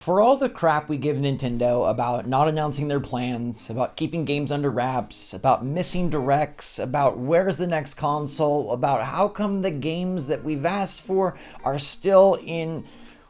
For all the crap we give Nintendo about not announcing their plans, about keeping games under wraps, about missing directs, about where's the next console, about how come the games that we've asked for are still in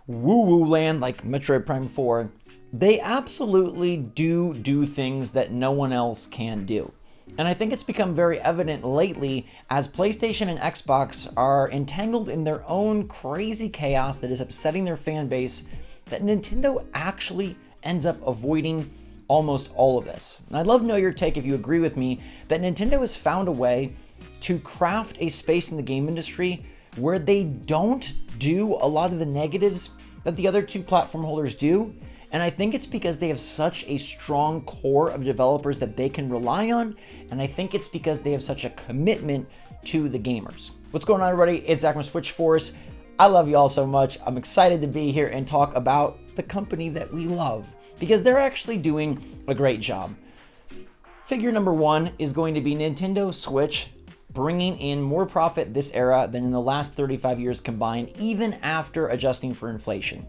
woo-woo land like Metroid Prime 4, they absolutely do things that no one else can do. And I think it's become very evident lately as PlayStation and Xbox are entangled in their own crazy chaos that is upsetting their fan base, that Nintendo actually ends up avoiding almost all of this. And I'd love to know your take if you agree with me that Nintendo has found a way to craft a space in the game industry where they don't do a lot of the negatives that the other two platform holders do. And I think it's because they have such a strong core of developers that they can rely on. And I think it's because they have such a commitment to the gamers. What's going on, everybody? It's Zach from SwitchForce. I love you all so much. I'm excited to be here and talk about the company that we love because they're actually doing a great job. Figure number one is going to be Nintendo Switch bringing in more profit this era than in the last 35 years combined, even after adjusting for inflation.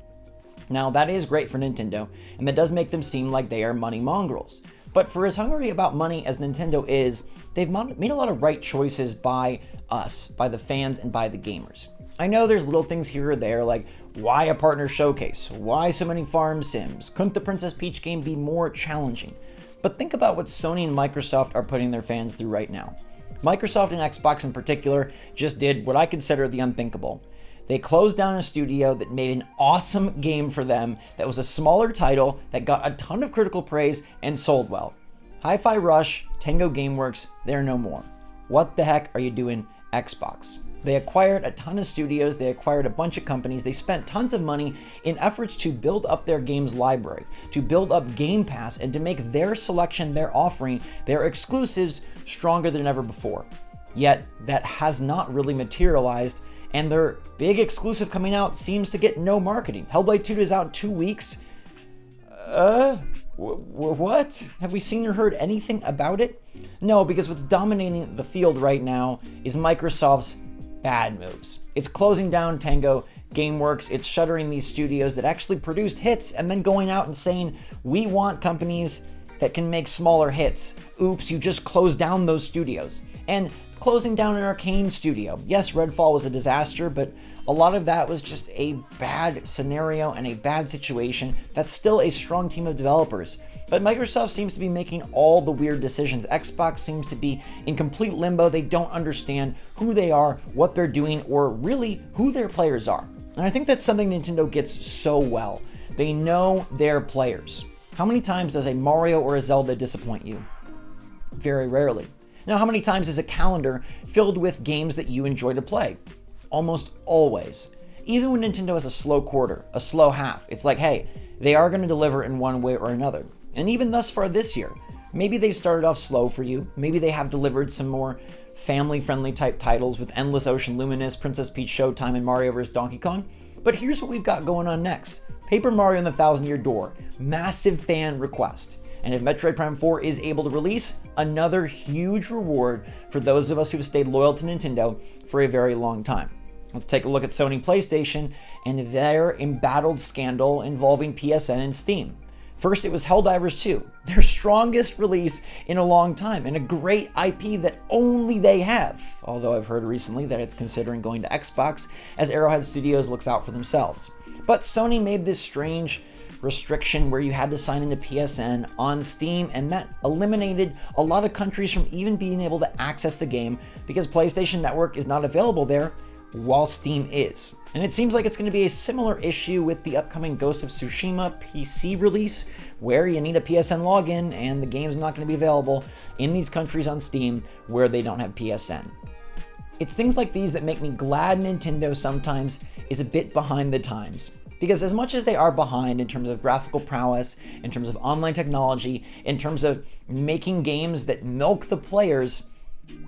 Now, that is great for Nintendo, and that does make them seem like they are money mongrels. But for as hungry about money as Nintendo is, they've made a lot of right choices by us, by the fans, and by the gamers. I know there's little things here or there, like why a partner showcase? Why so many farm sims? Couldn't the Princess Peach game be more challenging? But think about what Sony and Microsoft are putting their fans through right now. Microsoft and Xbox in particular just did what I consider the unthinkable. They closed down a studio that made an awesome game for them that was a smaller title that got a ton of critical praise and sold well. Hi-Fi Rush, Tango Gameworks, they're no more. What the heck are you doing, Xbox? They acquired a ton of studios, they acquired a bunch of companies, they spent tons of money in efforts to build up their games library, to build up Game Pass, and to make their selection, their offering, their exclusives stronger than ever before. Yet, that has not really materialized, and their big exclusive coming out seems to get no marketing. Hellblade 2 is out in 2 weeks. What? Have we seen or heard anything about it? No, because what's dominating the field right now is Microsoft's bad moves. It's closing down Tango Gameworks, it's shuttering these studios that actually produced hits and then going out and saying, we want companies that can make smaller hits. Oops, you just closed down those studios. And closing down an Arcane studio. Yes, Redfall was a disaster, but a lot of that was just a bad scenario and a bad situation. That's still a strong team of developers. But Microsoft seems to be making all the weird decisions. Xbox seems to be in complete limbo. They don't understand who they are, what they're doing, or really who their players are. And I think that's something Nintendo gets so well. They know their players. How many times does a Mario or a Zelda disappoint you? Very rarely. Now, how many times is a calendar filled with games that you enjoy to play? Almost always. Even when Nintendo has a slow quarter, a slow half, it's like, hey, they are going to deliver in one way or another. And even thus far this year, maybe they've started off slow for you. Maybe they have delivered some more family-friendly type titles with Endless Ocean Luminous, Princess Peach Showtime, and Mario vs. Donkey Kong. But here's what we've got going on next. Paper Mario and the Thousand Year Door. Massive fan request. And if Metroid Prime 4 is able to release, another huge reward for those of us who have stayed loyal to Nintendo for a very long time. Let's take a look at Sony PlayStation and their embattled scandal involving PSN and Steam. First, it was Helldivers 2, their strongest release in a long time, and a great IP that only they have. Although I've heard recently that it's considering going to Xbox as Arrowhead Studios looks out for themselves. But Sony made this strange restriction where you had to sign into PSN on Steam, and that eliminated a lot of countries from even being able to access the game because PlayStation Network is not available there while Steam is. And it seems like it's going to be a similar issue with the upcoming Ghost of Tsushima PC release, where you need a PSN login and the game's not going to be available in these countries on Steam where they don't have PSN. It's things like these that make me glad Nintendo sometimes is a bit behind the times. Because as much as they are behind in terms of graphical prowess, in terms of online technology, in terms of making games that milk the players,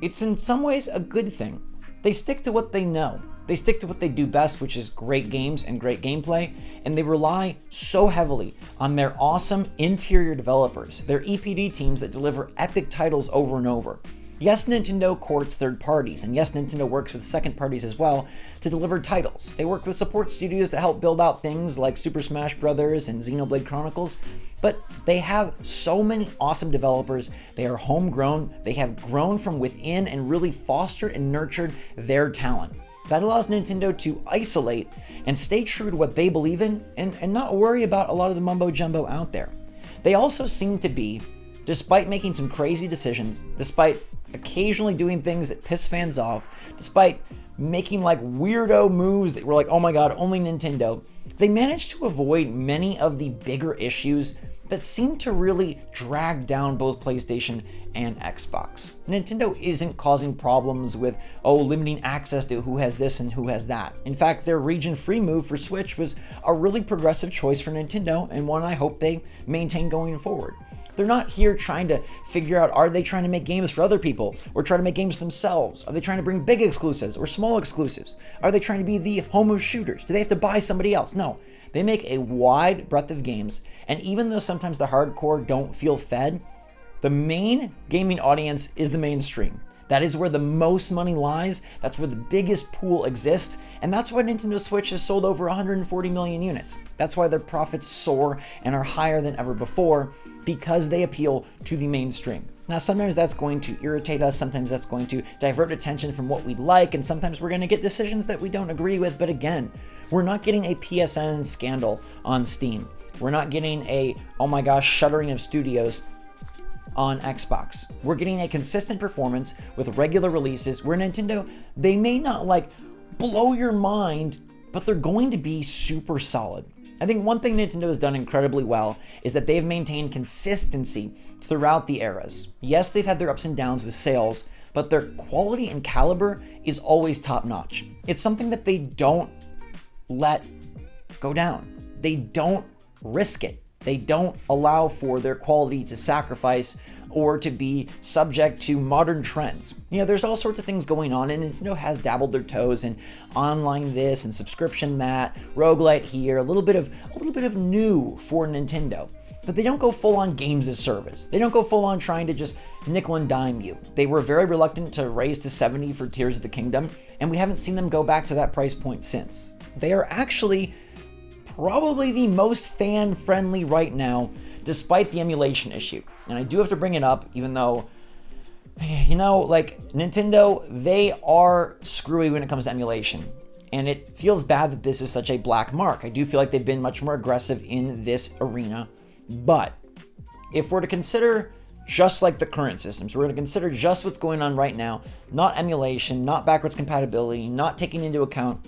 it's in some ways a good thing. They stick to what they know. They stick to what they do best, which is great games and great gameplay, and they rely so heavily on their awesome interior developers, their EPD teams that deliver epic titles over and over. Yes, Nintendo courts third parties, and yes, Nintendo works with second parties as well to deliver titles. They work with support studios to help build out things like Super Smash Bros. And Xenoblade Chronicles, but they have so many awesome developers. They are homegrown, they have grown from within and really fostered and nurtured their talent. That allows Nintendo to isolate and stay true to what they believe in and not worry about a lot of the mumbo jumbo out there. They also seem to be, despite making some crazy decisions, despite occasionally doing things that piss fans off, despite making like weirdo moves that were like, oh my god, only Nintendo, they managed to avoid many of the bigger issues that seem to really drag down both PlayStation and Xbox. Nintendo isn't causing problems with, limiting access to who has this and who has that. In fact, their region-free move for Switch was a really progressive choice for Nintendo, and one I hope they maintain going forward. They're not here trying to figure out, are they trying to make games for other people or trying to make games themselves? Are they trying to bring big exclusives or small exclusives? Are they trying to be the home of shooters? Do they have to buy somebody else? No. They make a wide breadth of games, and even though sometimes the hardcore don't feel fed, the main gaming audience is the mainstream. That is where the most money lies, that's where the biggest pool exists, and that's why Nintendo Switch has sold over 140 million units. That's why their profits soar and are higher than ever before, because they appeal to the mainstream. Now, sometimes that's going to irritate us, sometimes that's going to divert attention from what we like, and sometimes we're going to get decisions that we don't agree with, but again, we're not getting a PSN scandal on Steam. We're not getting a, oh my gosh, shuttering of studios on Xbox. We're getting a consistent performance with regular releases where Nintendo, they may not like blow your mind, but they're going to be super solid. I think one thing Nintendo has done incredibly well is that they've maintained consistency throughout the eras. Yes, they've had their ups and downs with sales, but their quality and caliber is always top notch. It's something that they don't let go down. They don't risk it. They don't allow for their quality to sacrifice or to be subject to modern trends. You know, there's all sorts of things going on, and Nintendo has dabbled their toes in online this and subscription that, roguelite here, a little bit of new for Nintendo. But they don't go full on games as service. They don't go full on trying to just nickel and dime you. They were very reluctant to raise to $70 for Tears of the Kingdom, and we haven't seen them go back to that price point since. They are actually probably the most fan-friendly right now, despite the emulation issue. And I do have to bring it up, even though, you know, like Nintendo, they are screwy when it comes to emulation. And it feels bad that this is such a black mark. I do feel like they've been much more aggressive in this arena. But if we're to consider just like the current systems, we're going to consider just what's going on right now, not emulation, not backwards compatibility, not taking into account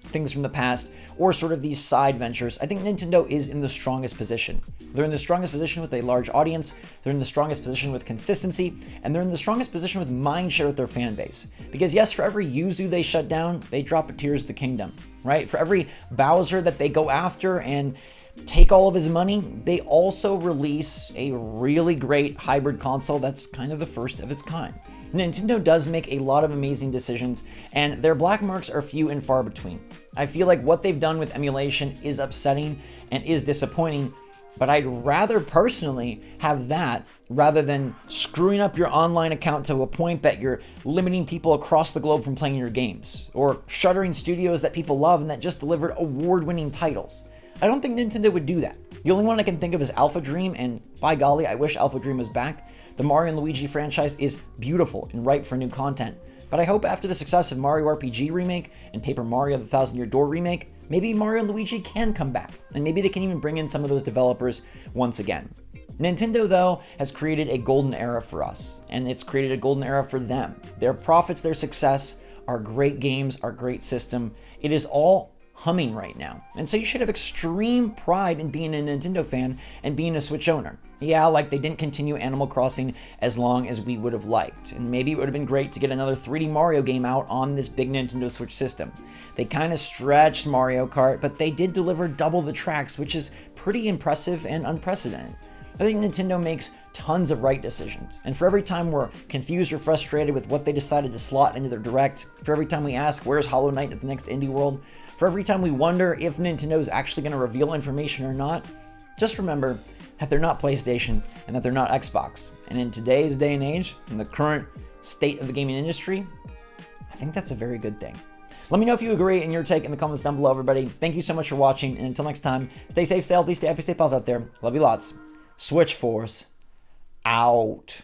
things from the past, or sort of these side ventures, I think Nintendo is in the strongest position. They're in the strongest position with a large audience, they're in the strongest position with consistency, and they're in the strongest position with mindshare with their fan base. Because yes, for every Yuzu they shut down, they drop a Tears of the Kingdom, right? For every Bowser that they go after and take all of his money, they also release a really great hybrid console that's kind of the first of its kind. Nintendo does make a lot of amazing decisions, and their black marks are few and far between. I feel like what they've done with emulation is upsetting and is disappointing, but I'd rather personally have that rather than screwing up your online account to a point that you're limiting people across the globe from playing your games, or shuttering studios that people love and that just delivered award-winning titles. I don't think Nintendo would do that. The only one I can think of is Alpha Dream, and by golly, I wish Alpha Dream was back. The Mario and Luigi franchise is beautiful and ripe for new content, but I hope after the success of Mario RPG Remake and Paper Mario the Thousand Year Door Remake, maybe Mario and Luigi can come back, and maybe they can even bring in some of those developers once again. Nintendo, though, has created a golden era for us, and it's created a golden era for them. Their profits, their success, our great games, our great system, it is all humming right now. And so you should have extreme pride in being a Nintendo fan and being a Switch owner. Yeah, like they didn't continue Animal Crossing as long as we would have liked. And maybe it would have been great to get another 3D Mario game out on this big Nintendo Switch system. They kind of stretched Mario Kart, but they did deliver double the tracks, which is pretty impressive and unprecedented. I think Nintendo makes tons of right decisions. And for every time we're confused or frustrated with what they decided to slot into their Direct, for every time we ask, where's Hollow Knight at the next Indie World, for every time we wonder if Nintendo is actually going to reveal information or not, just remember that they're not PlayStation and that they're not Xbox. And in today's day and age, in the current state of the gaming industry, I think that's a very good thing. Let me know if you agree and your take in the comments down below, everybody. Thank you so much for watching, and until next time, stay safe, stay healthy, stay happy, stay pals out there. Love you lots. SwitchForce out.